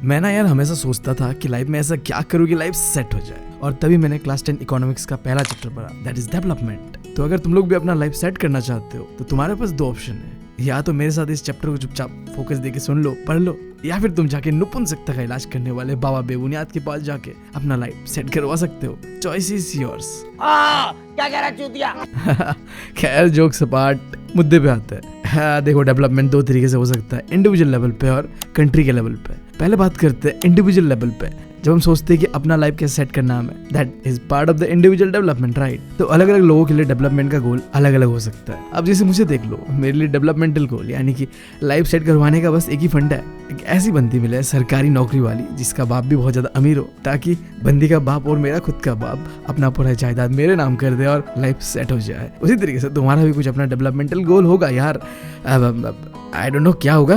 मैं ना यार हमेशा सोचता था कि लाइफ में ऐसा क्या करूँ कि लाइफ सेट हो जाए, और तभी मैंने क्लास 10 इकोनॉमिक्स का पहला चैप्टर पढ़ा, दैट इज डेवलपमेंट। तो अगर तुम लोग भी अपना लाइफ सेट करना चाहते हो तो तुम्हारे पास दो ऑप्शन है, या तो मेरे साथ इस चैप्टर को चुपचाप फोकस देके सुन लो, पढ़ लो, या फिर तुम जाके नपुंसकता का इलाज करने वाले बाबा बेबुनियाद के पास जाके अपना लाइफ सेट करवा सकते हो। Choice is yours. क्या कह रहा चूतिया? खैर जोक सपाट मुद्दे पे आता है। हाँ, देखो डेवलपमेंट दो तरीके से हो सकता है, इंडिविजुअल लेवल पे और कंट्री के लेवल पे। पहले बात करते हैं इंडिविजुअल लेवल पे। जब हम सोचते हैं कि अपना लाइफ कैसे सेट करना है, that is part of the individual development, right? तो अलग अलग लोगों के लिए डेवलपमेंट का गोल अलग अलग हो सकता है। अब जैसे मुझे देख लो, मेरे लिए डेवलपमेंटल गोल यानी कि लाइफ सेट करवाने का बस एक ही फंड है, एक ऐसी बंदी मिले सरकारी नौकरी वाली जिसका बाप भी बहुत ज्यादा अमीर हो, ताकि बंदी का बाप और मेरा खुद का बाप अपना पूरा जायदाद मेरे नाम कर दे और लाइफ सेट हो जाए। उसी तरीके से तुम्हारा भी कुछ अपना डेवलपमेंटल गोल होगा यार। आई डोंट नो क्या होगा,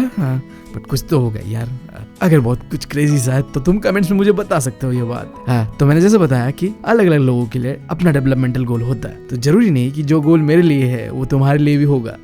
बट कुछ तो होगा यार। अगर बहुत कुछ क्रेजी सा है तो तुम कमेंट्स में मुझे बता सकते हो ये बात। हाँ, तो मैंने जैसे बताया कि अलग अलग लोगों के लिए अपना डेवलपमेंटल गोल होता है, तो जरूरी नहीं कि जो गोल मेरे लिए है वो तुम्हारे लिए भी होगा।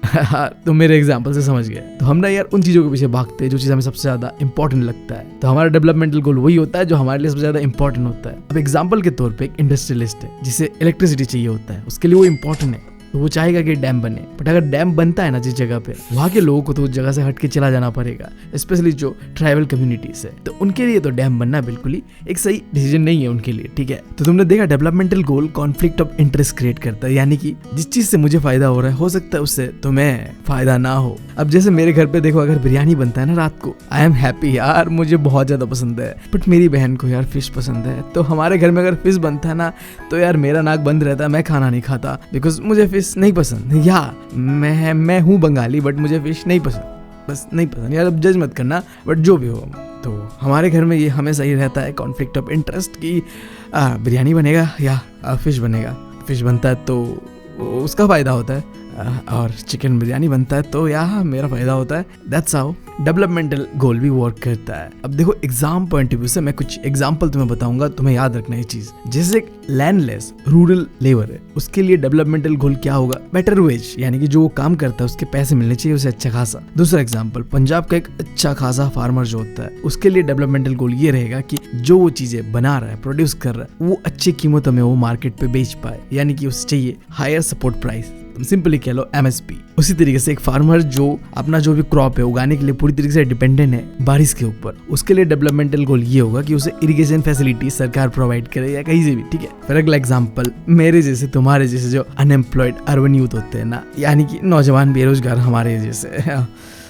तुम मेरे एग्जांपल से समझ गए। तो हम ना यार उन चीजों के पीछे भागते हैं जो चीज हमें सबसे ज्यादा इंपॉर्टेंट लगता है। तो हमारा डेवलपमेंटल गोल वही होता है जो हमारे लिए सबसे ज्यादा इंपॉर्टेंट होता है। अब एग्जाम्पल के तौर पर एक इंडस्ट्रियलिस्ट है जिसे इलेक्ट्रिसिटी चाहिए होता है, उसके लिए वो इंपॉर्टेंट है, तो वो चाहेगा कि डैम बने। बट अगर डैम बनता है ना जिस जगह पे, वहाँ के लोगों को तो उस जगह से हट के चला जाना पड़ेगा, स्पेशली जो ट्राइबल कम्युनिटीज है। तो उनके लिए तो डैम बनना बिल्कुल ही एक सही डिसीजन नहीं है उनके लिए, ठीक है? तो तुमने देखा developmental goal conflict of interest create करता है, यानी कि जिस चीज से मुझे फायदा हो रहा है हो सकता है उससे तुम्हें फायदा ना हो। अब जैसे मेरे घर पे देखो, अगर बिरयानी बनता है ना रात को, आई एम हैप्पी यार, मुझे बहुत ज्यादा पसंद है। बट मेरी बहन को यार फिश पसंद है, तो हमारे घर में अगर फिश बनता है ना तो यार मेरा नाक बंद रहता है, मैं खाना नहीं खाता बिकॉज मुझे फिश नहीं पसंद। या मैं हूँ बंगाली बट मुझे फिश नहीं पसंद, बस नहीं पसंद यार। अब जज मत करना, बट जो भी हो। तो हमारे घर में ये हमेशा ही रहता है कॉन्फ्लिक्ट ऑफ इंटरेस्ट कि बिरयानी बनेगा या फिश बनेगा। फिश बनता है तो उसका फायदा होता है, और चिकन बिरयानी बनता है तो यार मेरा फायदा होता है। दैट्स हाउ डेवलपमेंटल गोल भी वर्क करता है। अब देखो एग्जाम पॉइंट ऑफ व्यू से मैं कुछ एग्जांपल तुम्हें बताऊंगा, तुम्हें याद रखना ये चीज। जैसे एक लैंडलेस रूरल लेबर है, उसके लिए डेवलपमेंटल गोल क्या होगा? बेटर वेज, यानी कि जो वो काम करता है उसके पैसे मिलने चाहिए उसे अच्छा खासा। दूसरा एग्जाम्पल, पंजाब का एक अच्छा खासा फार्मर जो होता है, उसके लिए डेवलपमेंटल गोल ये रहेगा कि जो वो चीजें बना रहा है, प्रोड्यूस कर रहा है, वो अच्छी कीमतों में वो मार्केट पे बेच पाए, यानी कि उसे चाहिए हायर सपोर्ट प्राइस, तुम सिंपली कह लो MSP। उसी तरीके से एक फार्मर जो अपना जो भी क्रॉप है उगाने के लिए पूरी तरीके से डिपेंडेंट है बारिश के ऊपर, उसके लिए डेवलपमेंटल गोल ये होगा कि उसे इरिगेशन फैसिलिटी सरकार प्रोवाइड करे या कहीं से भी, ठीक है? फिर अगला एग्जांपल, मेरे जैसे तुम्हारे जैसे जो अनएम्प्लॉयड अर्बन यूथ होते हैं ना, यानी कि नौजवान बेरोजगार हमारे जैसे,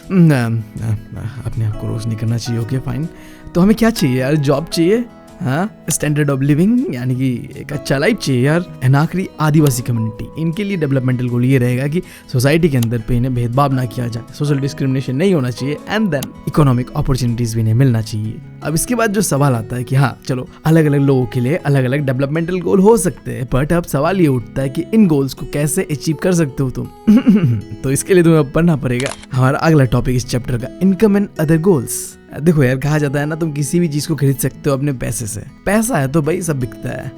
अपने आप को रोज नहीं करना चाहिए, ओके फाइन। तो हमें क्या चाहिए यार? जॉब चाहिए, हाँ, स्टैंडर्ड ऑफ लिविंग यानी कि एक अच्छा लाइफ चाहिए यार। एंड आखिरी आदिवासी कम्युनिटी, इनके लिए डेवलपमेंटल गोल ये रहेगा कि सोसाइटी के अंदर पे इन्हें भेदभाव ना किया जाए, सोशल डिस्क्रिमिनेशन नहीं होना चाहिए, एंड देन इकोनॉमिक अपॉर्चुनिटीज भी इन्हें मिलना चाहिए। अब इसके बाद जो सवाल आता है कि हाँ चलो अलग अलग लोगों के लिए अलग अलग डेवलपमेंटल गोल हो सकते हैं, बट अब सवाल ये उठता है कि इन गोल्स को कैसे अचीव कर सकते हो तुम? तो इसके लिए तुम्हें पढ़ना पड़ेगा हमारा अगला टॉपिक इस चैप्टर का, इनकम एंड अदर गोल्स। देखो यार, कहा जाता है ना, तुम किसी भी चीज को खरीद सकते हो अपने पैसे से। पैसा है तो भाई सब बिकता है।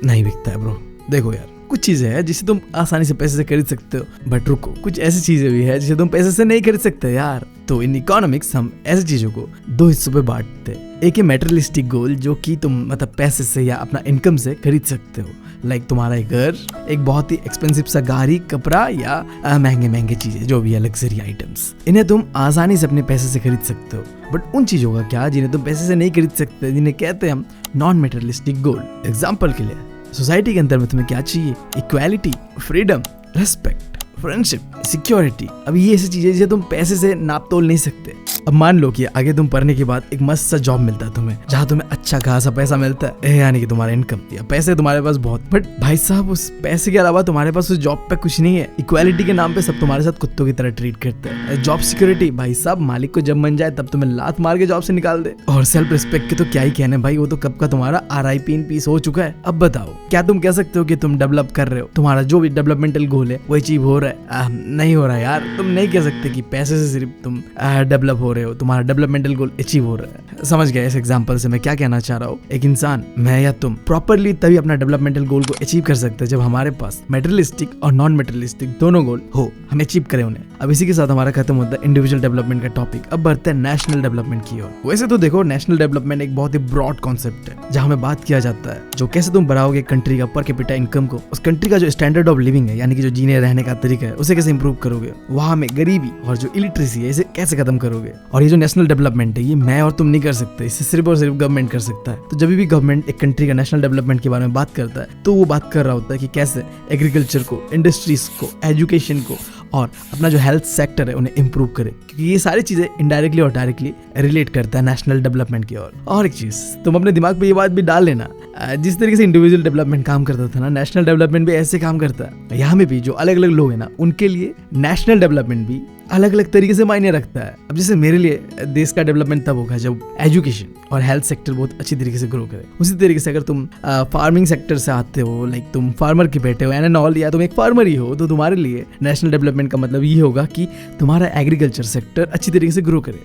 नहीं बिकता है ब्रो। देखो यार, कुछ चीजें हैं जिसे तुम आसानी से पैसे से खरीद सकते हो, बट रुको, कुछ ऐसी चीजें भी है जिसे तुम पैसे से नहीं खरीद सकते यार। तो इन इकोनॉमिक्स हम ऐसी चीजों को दो हिस्सों पे बांटते हैं। एक है मेटेरियलिस्टिक गोल, जो कि तुम मतलब पैसे से या अपना इनकम से खरीद सकते हो, लाइक तुम्हारा एक घर, एक बहुत ही एक्सपेंसिव सा गाड़ी, कपड़ा, या महंगे महंगे चीजें जो भी है, लग्जरी आइटम्स। इन्हें तुम आसानी से अपने पैसे से खरीद सकते हो। बट उन चीजों का क्या जिन्हें तुम पैसे से नहीं खरीद सकते, जिन्हें कहते हैं हम नॉन मेटेरियलिस्टिक गोल। एग्जाम्पल के लिए, सोसाइटी के अंदर में तुम्हें क्या चाहिए? Equality, freedom, respect, friendship, security. अब ये ऐसी चीजें जिसे तुम पैसे से नाप तोल नहीं सकते। अब मान लो कि आगे तुम पढ़ने के बाद एक मस्त सा जॉब मिलता है तुम्हें, जहाँ तुम्हें अच्छा खासा पैसा मिलता है, यानी कि तुम्हारा इनकम या पैसे तुम्हारे पास बहुत। बट भाई साहब, उस पैसे के अलावा तुम्हारे पास उस जॉब पे कुछ नहीं है। इक्वालिटी के नाम पे सब तुम्हारे साथ कुत्तों की तरह ट्रीट करते हैं। जॉब सिक्योरिटी, भाई साहब मालिक को जब मन जाए तब तुम्हें लात मार के जॉब से निकाल दे। और सेल्फ रिस्पेक्ट के तो क्या ही कहने भाई, वो तो कब का तुम्हारा RIP इन पीस हो चुका है। अब बताओ, क्या तुम कह सकते हो कि तुम डेवलप कर रहे हो, तुम्हारा जो भी डेवलपमेंटल गोल है वो अचीव हो रहा है? नहीं हो रहा है यार। तुम नहीं कह सकते कि पैसे से सिर्फ तुम डेवलप हो रहे रहे हो, तुम्हारा डेवलपमेंटल गोल अचीव हो रहा है। समझ गया इस एग्जांपल से मैं क्या कहना चाह रहा हूँ। एक इंसान, मैं या तुम, प्रॉपरली तभी अपना डेवलपमेंटल गोल को अचीव कर सकते हैं जब हमारे पास मेटेरियलिस्टिक और नॉन मेटेरियलिस्टिक दोनों गोल हो, हम अचीव करें उन्हें। अब इसी के साथ हमारा खत्म होता है इंडिविजुअल डेवलपमेंट का टॉपिक। अब बढ़ते हैं नेशनल डेवलपमेंट की ओर। वैसे तो देखो, नेशनल डेवलपमेंट एक बहुत ही ब्रॉड कॉन्सेप्ट है जहाँ में बात किया जाता है जो कैसे तुम बढ़ाओगे कंट्री का पर कैपिटा इनकम को, उस कंट्री का जो स्टैंडर्ड ऑफ लिविंग है यानी कि जो जीने रहने का तरीका है उसे कैसे इंप्रूव करोगे, वहां में गरीबी और जो इलिटरेसी है इसे कैसे खत्म करोगे। और ये जो नेशनल डेवलपमेंट है ये मैं और तुम नहीं कर सकते, इसे सिर्फ और सिर्फ गवर्नमेंट कर सकता है। तो जब भी गवर्नमेंट एक कंट्री का नेशनल डेवलपमेंट के बारे में बात करता है तो वो बात कर रहा होता है कि कैसे एग्रीकल्चर को, इंडस्ट्रीज को, एजुकेशन को और अपना जो हेल्थ सेक्टर है उन्हें इंप्रूव करे, क्योंकि ये सारी चीजें इनडायरेक्टली और डायरेक्टली रिलेट करता है नेशनल डेवलपमेंट की ओर। और एक चीज तुम अपने दिमाग पे ये बात भी डाल लेना, जिस तरीके से इंडिविजुअल डेवलपमेंट काम करता था ना, नेशनल डेवलपमेंट भी ऐसे काम करता है। यहाँ में भी जो अलग अलग लोग हैं ना, उनके लिए नेशनल डेवलपमेंट भी अलग अलग तरीके से मायने रखता है। अब जैसे मेरे लिए देश का डेवलपमेंट तब होगा जब एजुकेशन और हेल्थ सेक्टर बहुत अच्छी तरीके से ग्रो करे। उसी तरीके से अगर तुम फार्मिंग सेक्टर से आते हो, लाइक तुम फार्मर के बेटे हो एंड ऑल, या तुम एक फार्मर ही हो, तो तुम्हारे लिए नेशनल डेवलपमेंट का मतलब ये होगा कि तुम्हारा एग्रीकल्चर सेक्टर अच्छी तरीके से ग्रो करे।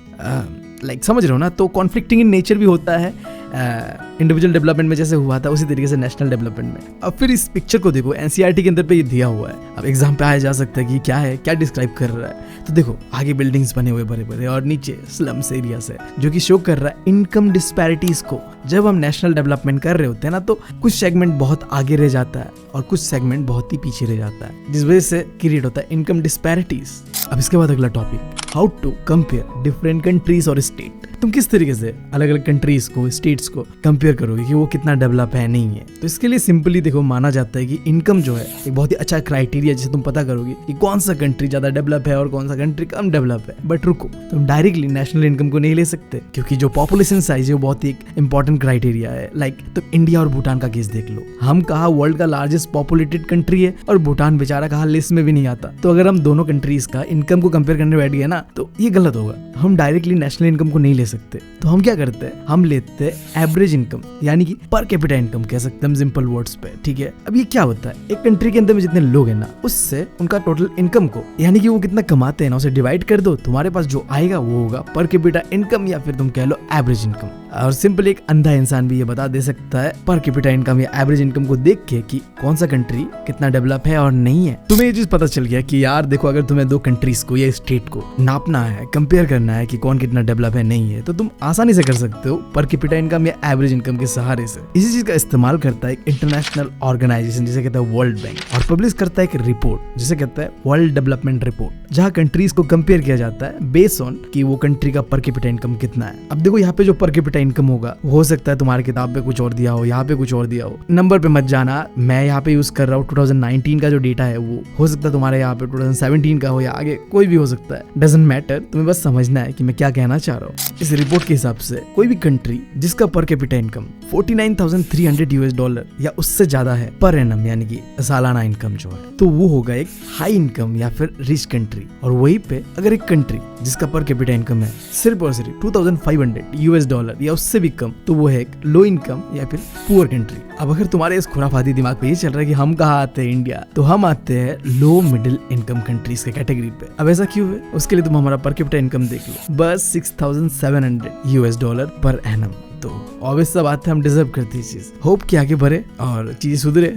लाइक समझ रहे हो ना। तो कॉन्फ्लिक्टिंग इन नेचर भी होता है इंडिविजुअल डेवलपमेंट में जैसे हुआ था, उसी तरीके से नेशनल डेवलपमेंट में। अब फिर इस पिक्चर को देखो, एनसीईआरटी के अंदर पे ये दिया हुआ है। अब एग्जाम पे आया जा सकता है कि क्या है, क्या डिस्क्राइब कर रहा है। तो देखो, आगे बिल्डिंग्स बने हुए बड़े बड़े और नीचे स्लम्स एरियास है, जो कि शो कर रहा है इनकम डिस्पैरिटीज को। जब हम नेशनल डेवलपमेंट कर रहे होते हैं ना, तो कुछ सेगमेंट बहुत आगे रह जाता है और कुछ सेगमेंट बहुत ही पीछे रह जाता है, जिस वजह से क्रिएट होता है इनकम डिस्पैरिटीज। अब इसके बाद अगला topic, how to compare different countries और स्टेट। तुम किस तरीके से अलग अलग कंट्रीज को, स्टेट्स को कंपेयर करोगे कि वो कितना डेवलप है नहीं है। तो इसके लिए सिंपली देखो, माना जाता है कि इनकम जो है एक बहुत ही अच्छा क्राइटेरिया जिसे तुम पता करोगे कि कौन सा कंट्री ज्यादा डेवलप है और कौन सा कंट्री कम डेवलप है। बट रुको, तुम डायरेक्टली नेशनल इनकम को नहीं ले सकते, क्योंकि जो पॉपुलेशन साइज है वो बहुत ही एक इंपॉर्टेंट क्राइटेरिया है। लाइक तुम इंडिया और भूटान का केस देख लो, हम कहा वर्ल्ड का लार्जेस्ट पॉपुलेटेड कंट्री है और भूटान बेचारा कहा लिस्ट में भी नहीं आता। तो अगर हम दोनों कंट्रीज का इनकम को कंपेयर करने बैठ गए ना, तो ये गलत होगा। हम डायरेक्टली नेशनल इनकम को नहीं ले सकते। तो हम क्या करते हैं, हम लेते हैं एवरेज इनकम, यानी कि पर कैपिटा इनकम कह सकते हैं सिंपल वर्ड्स पे। ठीक है, अब ये क्या होता है, एक कंट्री के अंदर में जितने लोग हैं ना, उससे उनका टोटल इनकम को, यानी कि वो कितना कमाते हैं ना, उसे डिवाइड कर दो। तुम्हारे पास जो आएगा वो होगा पर कैपिटा इनकम, या फिर तुम कह लो एवरेज इनकम। और सिंपल एक अंधा इंसान भी ये बता दे सकता है पर कैपिटा इनकम या एवरेज इनकम को देख के कि कौन सा कंट्री कितना डेवलप है और नहीं है। तुम्हें ये चीज पता चल गया कि यार देखो, अगर तुम्हें दो कंट्रीज को या स्टेट को नापना है, कंपेयर करना है कि कौन कितना डेवलप है नहीं है, तो तुम आसानी से कर सकते हो पर कैपिटा इनकम या एवरेज इनकम के सहारे से। इसी चीज का इस्तेमाल करता है एक इंटरनेशनल ऑर्गेनाइजेशन जिसे कहता है वर्ल्ड बैंक, और पब्लिश करता है एक रिपोर्ट जिसे कहता है वर्ल्ड डेवलपमेंट रिपोर्ट, जहाँ कंट्रीज को कंपेयर किया जाता है बेस्ड ऑन कि वो कंट्री का पर कैपिटा इनकम कितना है। अब देखो, यहाँ पे जो पर कैपिटा इनकम होगा हो सकता है तुम्हारी किताब पे कुछ और दिया हो, यहाँ पे कुछ और दिया हो। नंबर पे मत जाना, मैं यहाँ पे यूज कर रहा हूँ 2019 का जो डेटा है, वो हो सकता है तुम्हारे यहाँ पे 2017 का हो या आगे कोई भी हो सकता है। डजंट मैटर, तुम्हें बस समझना है कि मैं क्या कहना चाह रहा हूँ। इस रिपोर्ट के हिसाब से कोई भी कंट्री जिसका पर कैपिटा इनकम $49,300 या उससे ज्यादा है पर एनम, यानी कि सालाना इनकम जो है, तो वो होगा एक हाई इनकम या फिर रिच कंट्री। और वहीं पे अगर एक कंट्री जिसका पर कैपिटा इनकम है सिर्फ और सिर्फ $2,500 या उससे भी कम, तो वो है एक लो इनकम या फिर पुअर कंट्री। अब अगर तुम्हारे इस खुराफाती दिमाग पे ये चल रहा है कि हम कहाँ आते हैं इंडिया, तो हम आते हैं लो मिडिल इनकम कंट्रीज के कैटेगरी पे। अब ऐसा क्यों है, उसके लिए तुम हमारा पर कैपिटा इनकम देख लो, बस $6,700 पर एनम। तो ऑब्वियस सा बात है, हम डिजर्व करते हैं चीज। होप कि आगे बढ़े और चीजें सुधरे।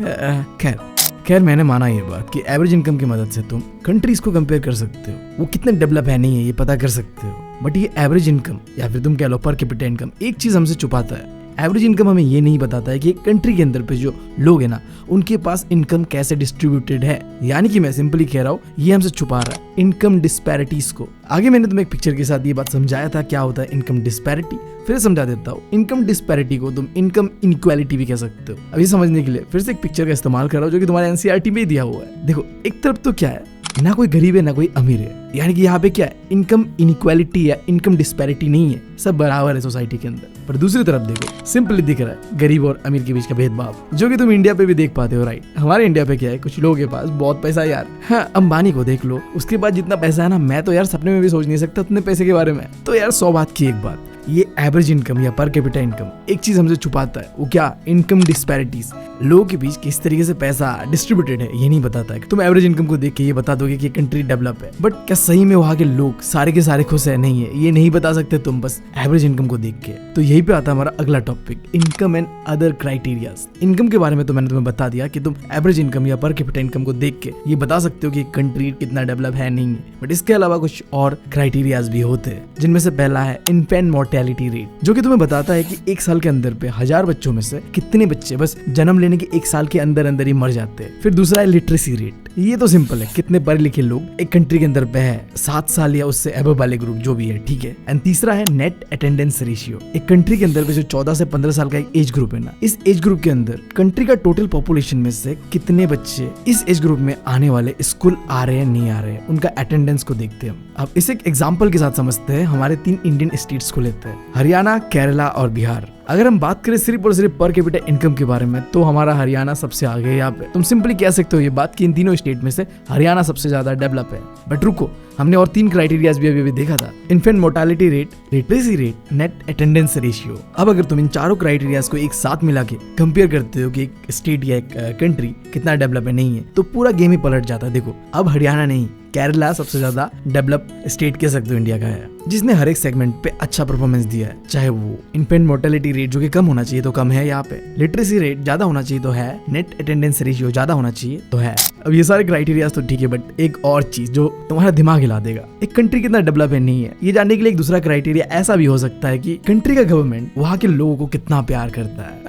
खैर मैंने माना ये बात कि एवरेज इनकम की मदद से तुम कंट्रीज को कंपेयर कर सकते हो, वो कितने डेवलप है नहीं है ये पता कर सकते हो। बट ये एवरेज इनकम या फिर तुम कह लो पर कैपिटा इनकम एक चीज हमसे छुपाता है। एवरेज इनकम हमें ये नहीं बताता है कि एक कंट्री के अंदर पे जो लोग हैं ना, उनके पास इनकम कैसे डिस्ट्रीब्यूटेड है। यानी कि मैं सिंपली कह रहा हूँ, ये हमसे छुपा रहा है इनकम डिस्पैरिटीज को। आगे मैंने तुम्हें एक पिक्चर के साथ ये बात समझाया था क्या होता है इनकम डिस्पैरिटी, फिर समझा देता हूँ। इनकम डिस्पैरिटी को तुम इनकम इनइक्वालिटी भी कह सकते हो। अभी समझने के लिए फिर से एक पिक्चर का इस्तेमाल कर रहा हूँ जो कि तुम्हारे एनसीईआरटी में ही दिया हुआ है। देखो, एक तरफ तो क्या है, ना कोई गरीब है ना कोई अमीर है, यानी कि यहाँ पे क्या है, इनकम इनइक्वालिटी या इनकम डिस्पैरिटी नहीं है, सब बराबर है सोसाइटी के अंदर। पर दूसरी तरफ देखो, सिंपली दिख रहा है गरीब और अमीर के बीच का भेदभाव, जो कि तुम इंडिया पे भी देख पाते हो, राइट। हमारे इंडिया पे क्या है, कुछ लोगों के पास बहुत पैसा है यार। हाँ, अंबानी को देख लो, उसके पास जितना पैसा है ना, मैं तो यार सपने में भी सोच नहीं सकता उतने पैसे के बारे में। तो यार 100 बात की एक बात, ये एवरेज इनकम या पर कैपिटा इनकम एक चीज हमसे छुपाता है, वो क्या, इनकम डिस्पैरिटीज, लोगों के बीच किस तरीके से पैसा डिस्ट्रीब्यूटेड है ये नहीं बताता है। तुम एवरेज इनकम को देख के ये बता दोगे कि कंट्री डेवलप है, बट क्या सही में वहाँ के लोग सारे के सारे खुश है? नहीं है, ये नहीं बता सकते तुम बस एवरेज इनकम को देख के। तो यही पे आता है हमारा अगला topic, income and other criterias. Income के बारे में तो मैंने तुम्हें बता दिया कि तुम एवरेज इनकम या पर कैपिटा इनकम को देख के ये बता सकते हो कि कंट्री कितना डेवलप है नहीं है, बट इसके अलावा कुछ और क्राइटेरियाज भी होते हैं, जिनमें से पहला है इन्फेंट मोर्टेलिटी रेट, जो कि तुम्हें बताता है कि एक साल के अंदर पे 1000 बच्चों में से कितने बच्चे बस जन्म लेने के एक साल के अंदर अंदर ही मर जाते हैं। फिर दूसरा है लिटरेसी रेट, ये तो सिंपल है, कितने पढ़े लिखे लोग एक कंट्री के अंदर पे है, 7 साल या उससे अबव वाले ग्रुप जो भी है, ठीक है। एंड तीसरा है नेट अटेंडेंस रेशियो, एक कंट्री के अंदर पे जो 14 से 15 साल का एक एज ग्रुप है ना, इस एज ग्रुप के अंदर कंट्री का टोटल पॉपुलेशन में से कितने बच्चे इस एज ग्रुप में आने वाले स्कूल आ रहे हैं नहीं आ रहे हैं, उनका अटेंडेंस को देखते हैं हम। अब इसे एक एग्जांपल के साथ समझते हैं, हमारे 3 इंडियन स्टेट्स को लेते हैं, हरियाणा, केरला और बिहार। अगर हम बात करें सिर्फ और सिर्फ पर कैपिटा इनकम के बारे में, तो हमारा हरियाणा सबसे आगे है यहाँ पे। तुम सिंपली कह सकते हो ये बात कि इन तीनों स्टेट में से हरियाणा सबसे ज्यादा डेवलप है। बट रुको, हमने और 3 क्राइटेरियाज भी अभी देखा था, infant mortality rate, literacy rate, net attendance ratio. अब अगर तुम इन चारों क्राइटेरियाज को एक साथ मिला के कंपेयर करते हो कि एक स्टेट या एक कंट्री कितना डेवलप है नहीं है, तो पूरा गेम ही पलट जाता है। देखो, अब हरियाणा नहीं, केरला सबसे ज्यादा डेवलप स्टेट कह सकते हो इंडिया का है, जिसने हर एक सेगमेंट पे अच्छा परफॉर्मेंस दिया है। चाहे वो इन्फेंट मोर्टेलिटी रेट जो कि कम होना चाहिए तो कम है यहाँ पे, लिटरेसी रेट ज्यादा होना चाहिए तो है, नेट अटेंडेंस रेशियो ज्यादा होना चाहिए तो है। अब ये सारे क्राइटेरियाज तो ठीक है, बट एक और चीज जो तुम्हारा दिमाग हिला देगा, एक कंट्री कितना डेवलप है नहीं है, ये जानने के लिए एक दूसरा क्राइटेरिया ऐसा भी हो सकता है कि कंट्री का गवर्नमेंट वहाँ के लोगों को कितना प्यार करता है।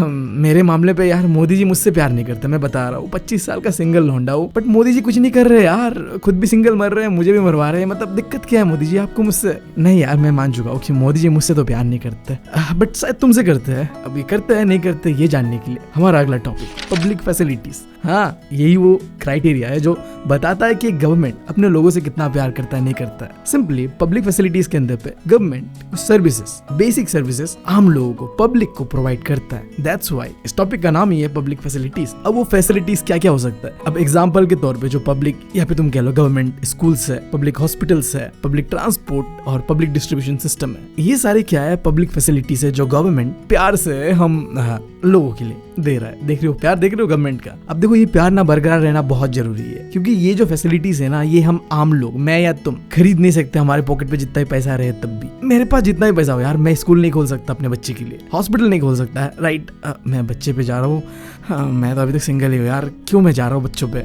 मेरे मामले पे यार मोदी जी मुझसे प्यार नहीं करते, मैं बता रहा हूँ, 25 साल का सिंगल लौंडा हूँ, बट मोदी जी कुछ नहीं कर रहे यार, खुद भी सिंगल मर रहे हैं, मुझे भी मरवा रहे हैं। मतलब दिक्कत क्या है मोदी जी आपको मुझसे? नहीं यार, मैं मान चुका हूँ कि मोदी जी मुझसे तो प्यार नहीं करते, बट शायद तुमसे करते हैं। अब ये करते हैं नहीं करते ये जानने के लिए हमारा अगला टॉपिक, पब्लिक फैसिलिटीज। हाँ, यही वो क्राइटेरिया है जो बताता है कि गवर्नमेंट अपने लोगों से कितना प्यार करता है नहीं करता है। सिंपली पब्लिक फैसिलिटीज के अंदर पे गवर्नमेंट सर्विसेज, बेसिक सर्विसेज आम लोगों को, पब्लिक को प्रोवाइड करता है। दैट्स व्हाई इस टॉपिक का नाम ही है पब्लिक फैसिलिटीज। अब वो फैसिलिटीज क्या क्या हो सकता है? अब एग्जांपल के तौर पे जो पब्लिक या फिर तुम कह लो गवर्नमेंट स्कूल्स है, पब्लिक हॉस्पिटल्स है, पब्लिक ट्रांसपोर्ट और पब्लिक डिस्ट्रीब्यूशन सिस्टम है, ये सारे क्या है? पब्लिक फैसिलिटीज है जो गवर्नमेंट प्यार से हम लोगों के लिए दे रहा है। देख रहे हो प्यार, देख रहे हो गवर्नमेंट का। अब देखो, ये प्यार ना बरकरार रहना बहुत जरूरी है, क्योंकि ये जो फैसिलिटीज है ना, ये हम आम लोग, मैं या तुम खरीद नहीं सकते। हमारे पॉकेट पे जितना ही पैसा रहे, तब भी मेरे पास जितना ही पैसा हो यार, मैं स्कूल नहीं खोल सकता अपने बच्चे के लिए, हॉस्पिटल नहीं खोल सकता है, राइट? मैं बच्चे पे जा रहा हूँ, मैं तो अभी तक सिंगल ही हूँ यार, क्यों मैं जा रहा हूँ बच्चों पे?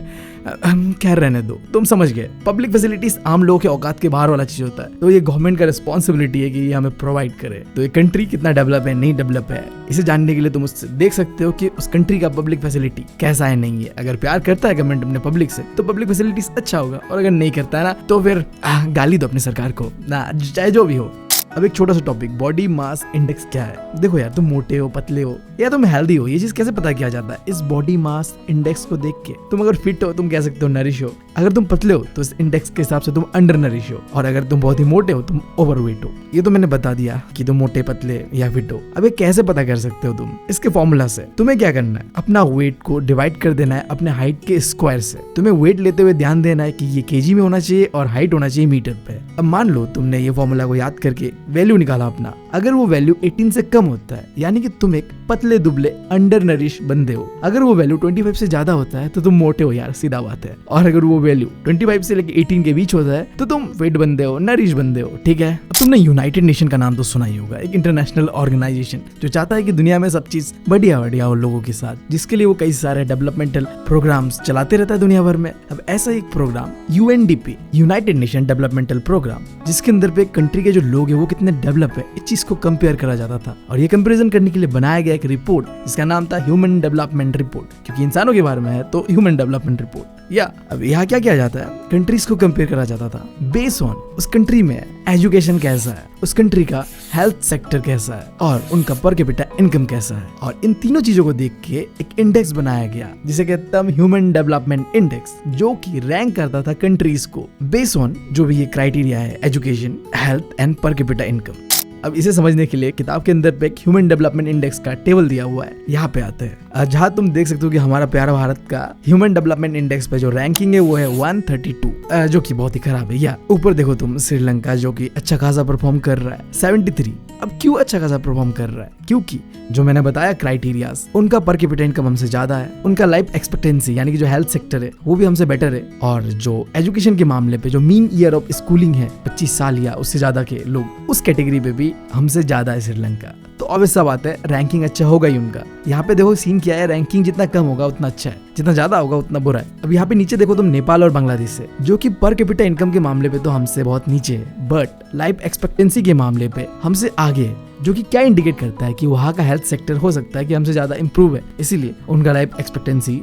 खैर रहने दो, तुम समझ गए। पब्लिक फैसिलिटीज आम लोगों के औकात के बाहर वाला चीज होता है, तो ये गवर्नमेंट का रिस्पॉन्सिबिलिटी है कि ये हमें प्रोवाइड करे। तो ये कंट्री कितना डेवलप है नहीं डेवलप है, इसे जानने के लिए तुम उससे देख सकते हो कि उस कंट्री का पब्लिक फैसिलिटी कैसा है नहीं है। अगर प्यार करता है गवर्नमेंट अपने पब्लिक से, तो पब्लिक फैसिलिटीज अच्छा होगा, और अगर नहीं करता है ना, तो फिर गाली दो अपनी सरकार को ना, चाहे जो भी हो। अब एक छोटा सा टॉपिक, बॉडी मास इंडेक्स क्या है? देखो यार, तुम मोटे हो, पतले हो या तुम हेल्दी हो, ये चीज कैसे पता किया जाता है? इस बॉडी मास इंडेक्स को देख के। तुम अगर फिट हो तुम कह सकते हो नरिश हो, अगर तुम पतले हो तो इस इंडेक्स के हिसाब से तुम अंडर नरिश हो, और अगर तुम बहुत ही मोटे हो तुम ओवरवेट हो। ये तो मैंने बता दिया कि तुम मोटे, पतले या फिट हो। अब ये कैसे पता कर सकते हो तुम? इसके फॉर्मूला से तुम्हें क्या करना है, अपना वेट को डिवाइड कर देना है अपने हाइट के स्क्वायर से। तुम्हें वेट लेते हुए ध्यान देना है कि ये केजी में होना चाहिए और हाइट होना चाहिए मीटर पे। अब मान लो तुमने ये फॉर्मूला को याद करके वैल्यू निकाला अपना, अगर वो वैल्यू 18 से कम होता है, यानी कि तुम एक पतले दुबले अंडर नरिश बंदे हो। अगर वो वैल्यू 25 से ज्यादा होता है तो तुम मोटे हो यार, सीधा बात है। और अगर वो वैल्यू 25 से लेके 18 के बीच होता है तो तुम फिट बंदे हो, नरिश बंदे हो, ठीक है। अब तुमने यूनाइटेड नेशन का नाम तो सुना ही होगा, एक इंटरनेशनल ऑर्गेनाइजेशन जो चाहता है कि दुनिया में सब चीज बढ़िया बढ़िया हो लोगों के साथ, जिसके लिए वो कई सारे डेवलपमेंटल प्रोग्राम्स चलाते रहता है दुनिया भर में। अब ऐसा एक programme UNDP, United Nation developmental programme, जिसके अंदर पे कंट्री के जो लोग है वो कितने डेवलप है, इस चीज को कंपेयर करा जाता था। और ये कंपैरिजन करने के लिए बनाया गया एक रिपोर्ट जिसका नाम था ह्यूमन डेवलपमेंट रिपोर्ट, क्योंकि इंसानों के बारे में है तो ह्यूमन डेवलपमेंट रिपोर्ट। या अब यहाँ क्या किया जाता है, कंट्रीज को कंपेयर करा जाता था बेस्ड ऑन उस कंट्री में एजुकेशन कैसा है, उस कंट्री का हेल्थ सेक्टर कैसा है, और उनका पर कैपिटा इनकम कैसा है। और इन तीनों चीजों को देख के एक इंडेक्स बनाया गया जिसे कहते हैं ह्यूमन डेवलपमेंट इंडेक्स, जो कि रैंक करता था कंट्रीज को बेस्ड ऑन जो भी ये क्राइटेरिया है, education, health and per capita income. अब इसे समझने के लिए किताब के अंदर पे एक ह्यूमन डेवलपमेंट इंडेक्स का टेबल दिया हुआ है, यहाँ पे आते हैं, जहाँ तुम देख सकते हो कि हमारा प्यारा भारत का ह्यूमन डेवलपमेंट इंडेक्स पे जो रैंकिंग है वो है 132, जो कि बहुत ही खराब है। या ऊपर देखो तुम श्रीलंका जो कि अच्छा खासा परफॉर्म कर रहा है 73, अब क्यों अच्छा खासा परफॉर्म कर रहा है? क्योंकि जो मैंने बताया क्राइटेरियाज, उनका पर कैपिटा इनकम हमसे ज्यादा है, उनका लाइफ एक्सपेक्टेंसी यानी कि जो हेल्थ सेक्टर है वो भी हमसे बेटर है, और जो एजुकेशन के मामले पे जो मीन ईयर ऑफ स्कूलिंग है 25 साल या उससे ज्यादा के लोग, उस कैटेगरी पे भी हमसे ज्यादा है श्रीलंका। तो ऑब्वियस सा बात है रैंकिंग अच्छा होगा ही उनका। यहाँ पे देखो सीन क्या है, रैंकिंग जितना कम होगा उतना अच्छा है, जितना ज्यादा होगा उतना बुरा है। अब यहाँ पे नीचे देखो तुम नेपाल और बांग्लादेश से, जो कि पर कैपिटा इनकम के मामले पे तो हमसे बहुत नीचे है, बट लाइफ एक्सपेक्टेंसी के मामले पे हमसे आगे है, जो कि क्या इंडिकेट करता है कि वहाँ का हेल्थ सेक्टर हो सकता है कि हमसे ज्यादा इंप्रूव है, इसीलिए उनका लाइफ एक्सपेक्टेंसी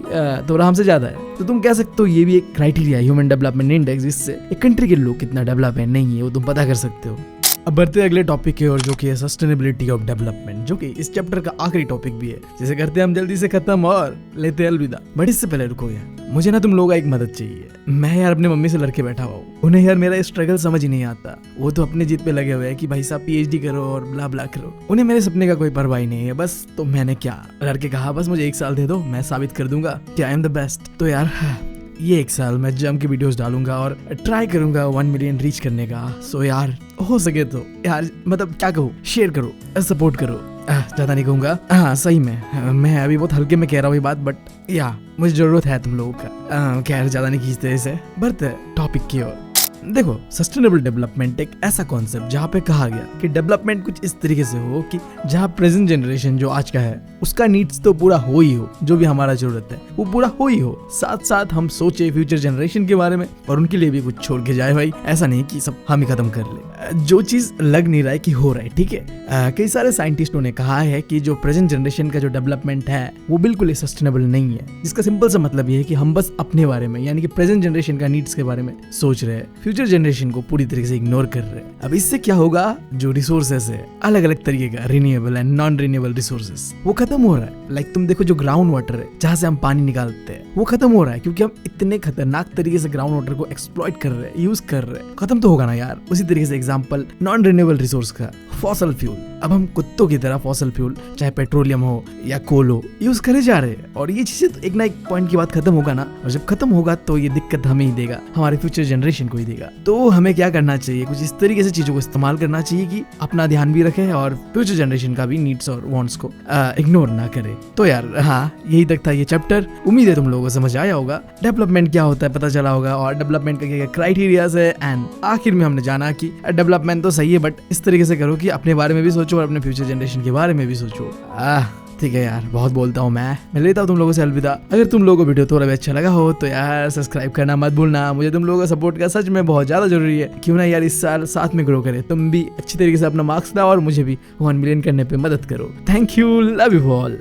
थोड़ा हमसे ज्यादा है। तो तुम कह सकते हो ये भी एक क्राइटेरिया है ह्यूमन डेवलपमेंट इंडेक्स, जिससे एक कंट्री के लोग कितना डेवलप है नहीं है वो तुम पता कर सकते हो। अब बढ़ते हैं अगले टॉपिक की ओर, जो कि है सस्टेनेबिलिटी ऑफ डेवलपमेंट, जो कि इस चैप्टर का आखिरी टॉपिक भी है, जिसे करते हैं हम जल्दी से खत्म और लेते हैं अलविदा। बट इससे पहले रुको यार, मुझे ना तुम लोगों का एक मदद चाहिए। मैं यार अपने मम्मी से लड़के बैठा हुआ हूँ, उन्हें यार मेरा स्ट्रगल समझ ही नहीं आता। वो तो अपने जिद पे लगे हुए हैं कि भाई साहब PhD करो और ब्ला ब्ला करो, उन्हें मेरे सपने का कोई परवाह ही नहीं है बस। तो मैंने क्या लड़के कहा, बस मुझे 1 साल दे दो, मैं साबित कर दूंगा कि आई एम द बेस्ट। तो यार ये 1 साल मैं जम के वीडियोस डालूंगा और ट्राई करूंगा 1 मिलियन रीच करने का। सो यार हो सके तो यार, मतलब क्या कहूँ, शेयर करो, सपोर्ट करो। ज्यादा नहीं कहूंगा, हाँ सही में मैं अभी बहुत हल्के में कह रहा हूँ ये बात, बट या मुझे जरूरत है तुम लोगों का। खैर ज्यादा नहीं खींचते इसे, बढ़ते टॉपिक की ओर। देखो सस्टेनेबल डेवलपमेंट एक ऐसा कॉन्सेप्ट जहाँ पे कहा गया कि डेवलपमेंट कुछ इस तरीके से हो कि जहाँ प्रेजेंट जनरेशन जो आज का है उसका नीड्स तो पूरा हो ही हो, जो भी हमारा जरूरत है वो पूरा हो ही हो, साथ साथ हम सोचे फ्यूचर जनरेशन के बारे में और उनके लिए भी कुछ छोड़ के जाए भाई। ऐसा नहीं कि सब हम ही खत्म कर ले, जो चीज लग नहीं रहा है कि हो रहा है, ठीक है। कई सारे साइंटिस्टों ने कहा है कि जो प्रेजेंट जनरेशन का जो डेवलपमेंट है वो बिल्कुल ही सस्टेनेबल नहीं है, जिसका सिंपल सा मतलब ये है कि हम बस अपने बारे में यानी कि प्रेजेंट जनरेशन का नीड्स के बारे में सोच रहे हैं, फ्यूचर जनरेशन को पूरी तरीके से इग्नोर कर रहे हैं। अब इससे क्या होगा, जो रिसोर्सेस है अलग अलग तरीके का, renewable and non renewable resources, वो खत्म हो रहा है। लाइक तुम देखो जो ग्राउंड वाटर है जहाँ से हम पानी निकालते हैं वो खत्म हो रहा है, क्योंकि हम इतने खतरनाक तरीके से ग्राउंड वाटर को एक्सप्लॉइट कर रहे हैं, यूज कर रहे हैं, खत्म तो होगा ना यार। उसी तरीके से एग्जांपल नॉन रिन्यूएबल रिसोर्स का फॉसल फ्यूल, अब हम कुत्तों की तरह फॉसल फ्यूल चाहे पेट्रोलियम हो या कोल हो यूज करे जा रहे हैं, और ये चीजें तो एक ना एक पॉइंट के बाद खत्म होगा ना, और जब खत्म होगा तो ये दिक्कत हमें ही देगा, हमारे फ्यूचर जनरेशन को ही देगा। तो हमें क्या करना चाहिए, कुछ इस तरीके से चीजों को इस्तेमाल करना चाहिए कि अपना ध्यान भी रखे और फ्यूचर जनरेशन का भी नीड्स और वांट्स को इग्नोर ना करे। तो यार हाँ यही तक था ये चैप्टर, उम्मीद है तुम लोगों को समझ आया होगा, डेवलपमेंट क्या होता है पता चला होगा और डेवलपमेंट का क्या क्राइटेरियाज है, एंड आखिर में हमने जाना कि डेवलपमेंट तो सही है बट इस तरीके से करो कि अपने बारे में भी सोचो और अपने फ्यूचर जनरेशन के बारे में भी सोचो। ठीक है यार, बहुत बोलता हूँ मैं लेता हूँ तुम लोगों से अलविदा। अगर तुम लोगों को वीडियो थोड़ा भी अच्छा लगा हो तो यार सब्सक्राइब करना मत भूलना, मुझे तुम लोगों का सपोर्ट का सच में बहुत ज्यादा जरूरी है। क्यों ना यार इस साल साथ में ग्रो करे, तुम भी अच्छी तरीके से अपना मार्क्स लाओ और मुझे भी 1 मिलियन करने पे मदद करो। Thank you, love you all.